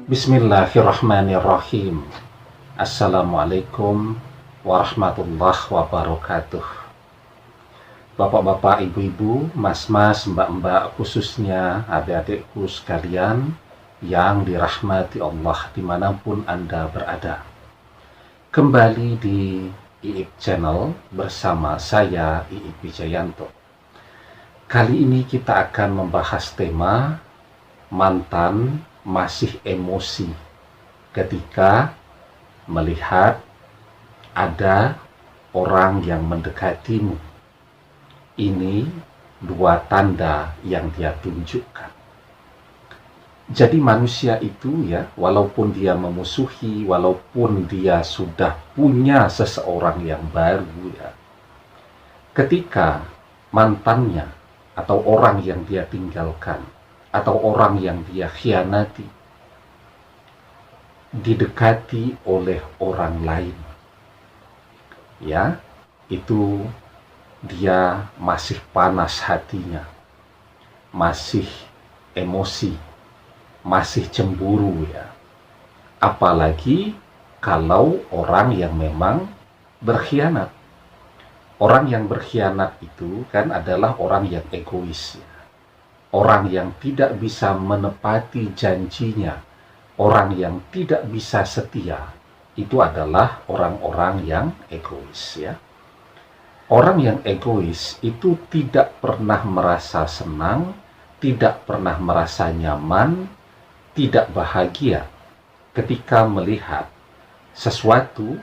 Bismillahirrahmanirrahim. Assalamualaikum warahmatullahi wabarakatuh. Bapak-bapak, ibu-ibu, mas-mas, mbak-mbak, khususnya adik-adikku sekalian yang dirahmati Allah dimanapun Anda berada. Kembali di IIP Channel bersama saya, IIP Wijayanto. Kali ini kita akan membahas tema mantan masih emosi ketika melihat ada orang yang mendekatimu. Ini dua tanda yang dia tunjukkan. Jadi manusia itu ya, walaupun dia memusuhi, walaupun dia sudah punya seseorang yang baru ya, ketika mantannya atau orang yang dia tinggalkan atau orang yang dia khianati didekati oleh orang lain, ya, itu dia masih panas hatinya, masih emosi, masih cemburu ya. Apalagi kalau orang yang memang berkhianat. Orang yang berkhianat itu kan adalah orang yang egois ya. Orang yang tidak bisa menepati janjinya, orang yang tidak bisa setia, itu adalah orang-orang yang egois ya. Orang yang egois itu tidak pernah merasa senang, tidak pernah merasa nyaman, tidak bahagia ketika melihat sesuatu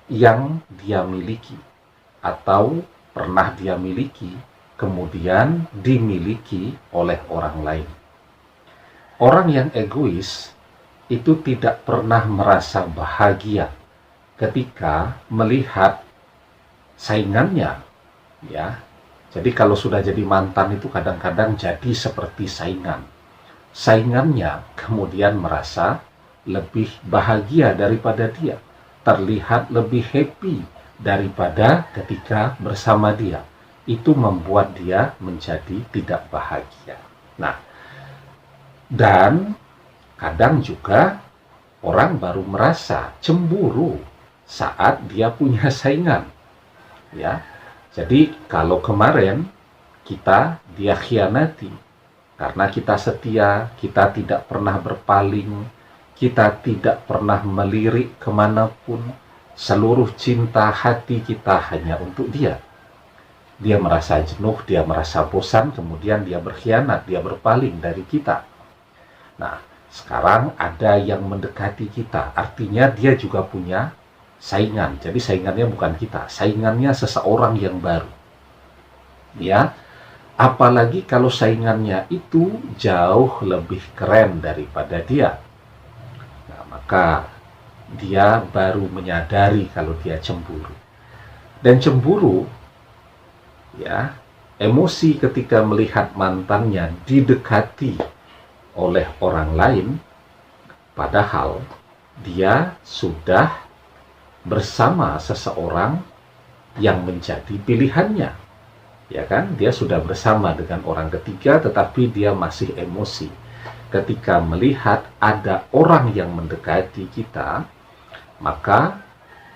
yang dia miliki atau pernah dia miliki kemudian dimiliki oleh orang lain. Orang yang egois itu tidak pernah merasa bahagia ketika melihat saingannya ya. Jadi kalau sudah jadi mantan itu kadang-kadang jadi seperti saingannya kemudian merasa lebih bahagia daripada dia, terlihat lebih happy daripada ketika bersama dia. Itu membuat dia menjadi tidak bahagia. Nah, dan kadang juga orang baru merasa cemburu saat dia punya saingan ya. Jadi kalau kemarin dia khianati karena kita setia, kita tidak pernah berpaling, kita tidak pernah melirik kemanapun, seluruh cinta hati kita hanya untuk dia. Dia merasa jenuh, dia merasa bosan, kemudian dia berkhianat, dia berpaling dari kita. Nah, sekarang ada yang mendekati kita, artinya dia juga punya saingan. Jadi saingannya bukan kita, saingannya seseorang yang baru. Ya, apalagi kalau saingannya itu jauh lebih keren daripada dia. Nah, maka dia baru menyadari kalau dia cemburu. Dan cemburu ya, emosi ketika melihat mantannya didekati oleh orang lain padahal dia sudah bersama seseorang yang menjadi pilihannya. Ya kan? Dia sudah bersama dengan orang ketiga tetapi dia masih emosi ketika melihat ada orang yang mendekati kita. Maka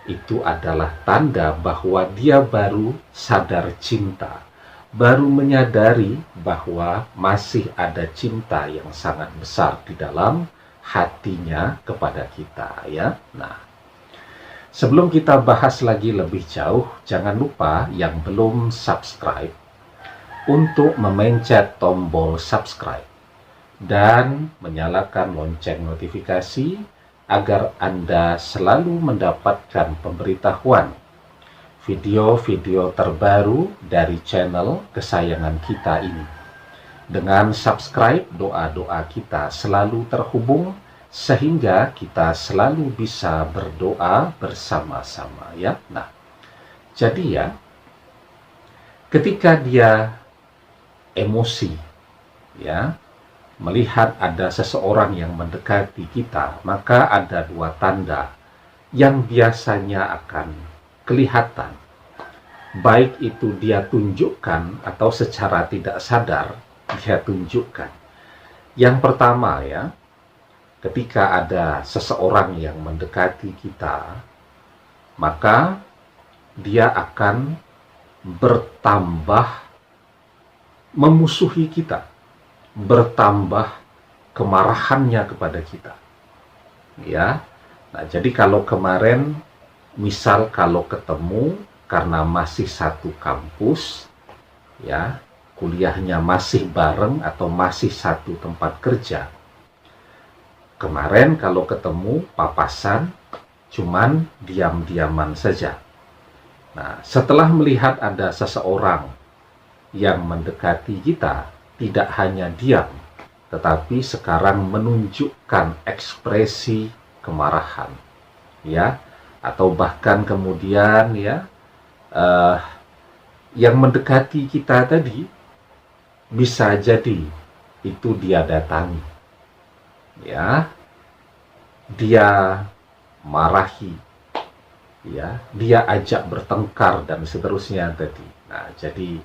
itu adalah tanda bahwa dia baru sadar cinta, baru menyadari bahwa masih ada cinta yang sangat besar di dalam hatinya kepada kita ya. Nah, sebelum kita bahas lagi lebih jauh, jangan lupa yang belum subscribe untuk memencet tombol subscribe dan menyalakan lonceng notifikasi agar Anda selalu mendapatkan pemberitahuan video-video terbaru dari channel kesayangan kita ini. Dengan subscribe, doa-doa kita selalu terhubung sehingga kita selalu bisa berdoa bersama-sama ya. Nah, jadi ya, ketika dia emosi ya, melihat ada seseorang yang mendekati kita, maka ada dua tanda yang biasanya akan kelihatan. Baik itu dia tunjukkan atau secara tidak sadar dia tunjukkan. Yang pertama ya, ketika ada seseorang yang mendekati kita, maka dia akan bertambah memusuhi kita, bertambah kemarahannya kepada kita. Ya. Nah, jadi kalau kemarin misal kalau ketemu karena masih satu kampus, ya, kuliahnya masih bareng atau masih satu tempat kerja. Kemarin kalau ketemu papasan, cuman diam-diaman saja. Nah, setelah melihat ada seseorang yang mendekati kita, tidak hanya diam, tetapi sekarang menunjukkan ekspresi kemarahan, ya, atau bahkan kemudian ya, yang mendekati kita tadi bisa jadi itu dia datangi, ya, dia marahi, ya, dia ajak bertengkar dan seterusnya tadi. Nah, jadi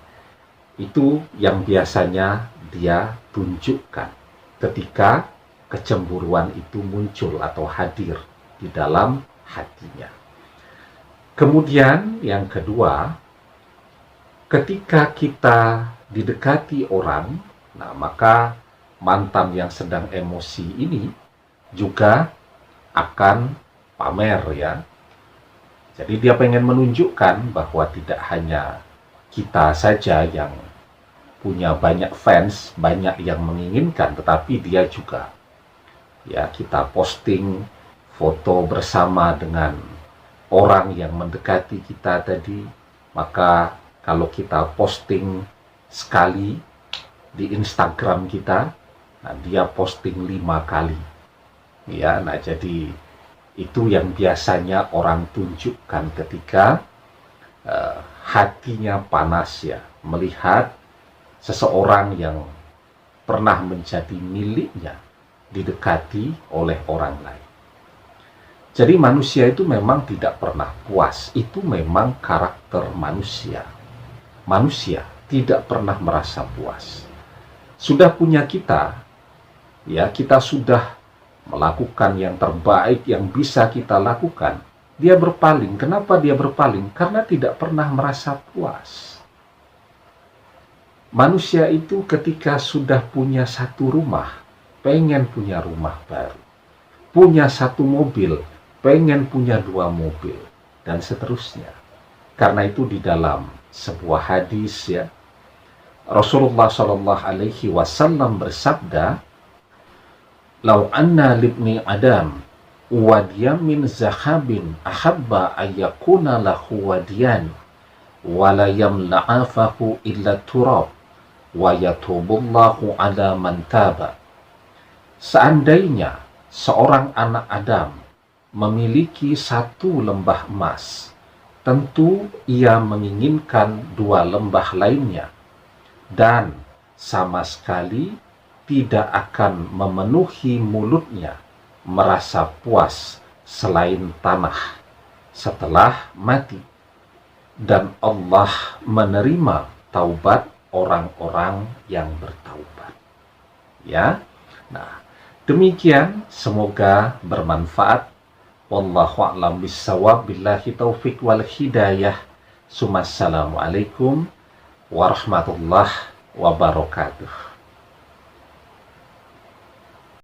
itu yang biasanya dia tunjukkan ketika kecemburuan itu muncul atau hadir di dalam hatinya. Kemudian yang kedua, ketika kita didekati orang, nah maka mantan yang sedang emosi ini juga akan pamer, ya. Jadi dia pengen menunjukkan bahwa tidak hanya kita saja yang punya banyak fans, banyak yang menginginkan, tetapi dia juga, ya, kita posting foto bersama dengan orang yang mendekati kita tadi, maka kalau kita posting sekali di Instagram kita, nah dia posting 5 kali, ya. Nah, jadi itu yang biasanya orang tunjukkan ketika hatinya panas, ya, melihat seseorang yang pernah menjadi miliknya didekati oleh orang lain. Jadi manusia itu memang tidak pernah puas, itu memang karakter manusia. Manusia tidak pernah merasa puas. Sudah punya kita, ya, kita sudah melakukan yang terbaik yang bisa kita lakukan, dia berpaling. Kenapa dia berpaling? Karena tidak pernah merasa puas. Manusia itu ketika sudah punya satu rumah, pengen punya rumah baru. Punya satu mobil, pengen punya 2 mobil, dan seterusnya. Karena itu di dalam sebuah hadis, ya, Rasulullah Shallallahu Alaihi Wasallam bersabda, "Lau anna libni Adam wadiyan min zahabin ahabba ayyakuna lahu wadiyan wala yamla'afahu illa turab wa yatubullahu ala man taba." Seandainya seorang anak Adam memiliki 1 lembah emas, tentu ia menginginkan 2 lembah lainnya, dan sama sekali tidak akan memenuhi mulutnya merasa puas selain tanah setelah mati. Dan Allah menerima taubat orang-orang yang bertaubat. Ya. Nah, demikian, semoga bermanfaat. Wallahu a'lam bissawab, billahi taufik wal hidayah. Assalamualaikum warahmatullahi wabarakatuh.